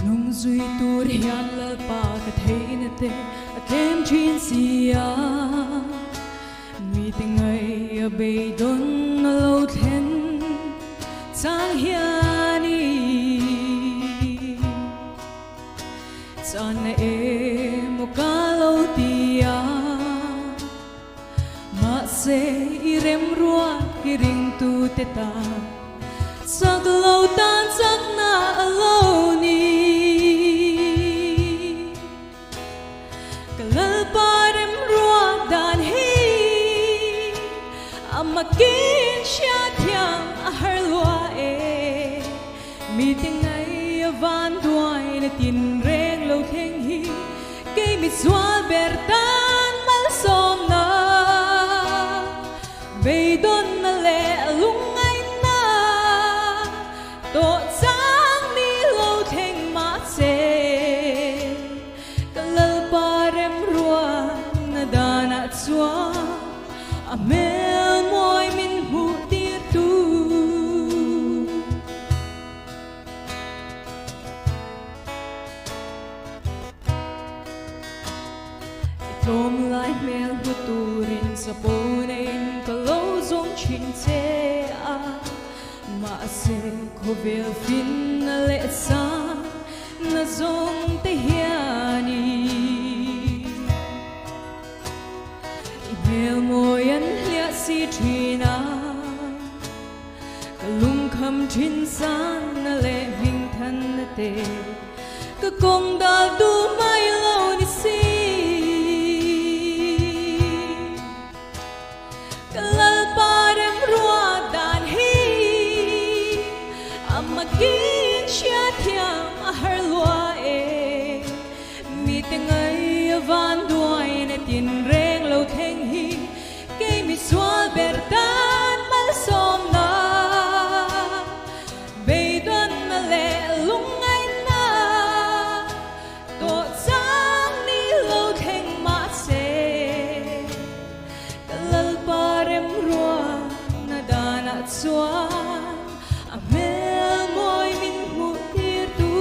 nung duy tur hian lal pa ka thein te a kem chin sia mi te ngai a be don na lo then chang hiani chan na e mo ka lo tia ma se i rem rua hi ring tu te ta sak lo tan sak na alone kalal parem rua dan hi amakin sha thiam a har lua e mi ting ai van duai na tin reng lo theng hi ke mi swal ber tan mal som na be don na le lung ai na to sang mi lo theng ma se kalal parem rua na dana chua a mel moi min hu tir tu tom lai mel hu turin sa ponen kalo zong chin che a ma se ko vel fin na le sa na zong te hiani mel moyan lia si trina kalung kham chin san na le hing than na te ka kong dal du mai lo ni si kalal parem rua dan hi amakin sha thiam a har lua e mi te ngai van duai na tin reng lo theng hi ke mi swal ber tan mal som na be don na le lung ai na to sang ni lo theng ma se kalal parem rua na dana chua a mel moi min mu tir tu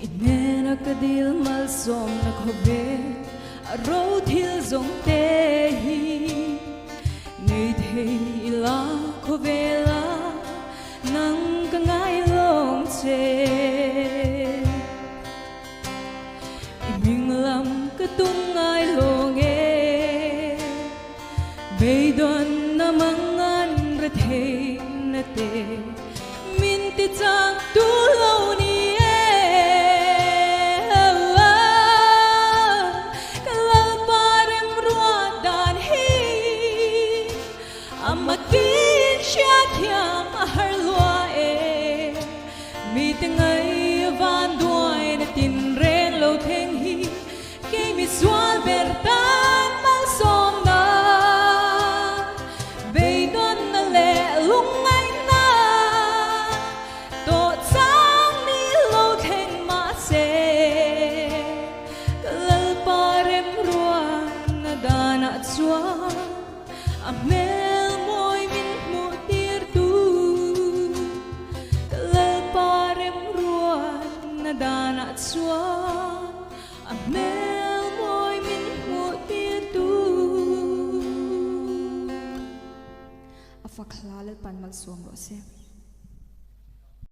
inena kadil mal som na khobe a ro thil zong te hi nei thei la khobe la nang ka ngai long che iming lam ka tung ngai long e be don na mangan ra thei na te min ti chang tu lo ni amakin sha thiam a har lua e mi te ngai van duai na tin reng lo theng hi ke mi swal ber tan mal som na be don na le lung ai na to sang ni lo theng ma se kalal parem rua na dana chua a mel moi min mu tir tu kalal parem rua na dana chua a mel moi min mu tir tu afakhla le pan mal som ro se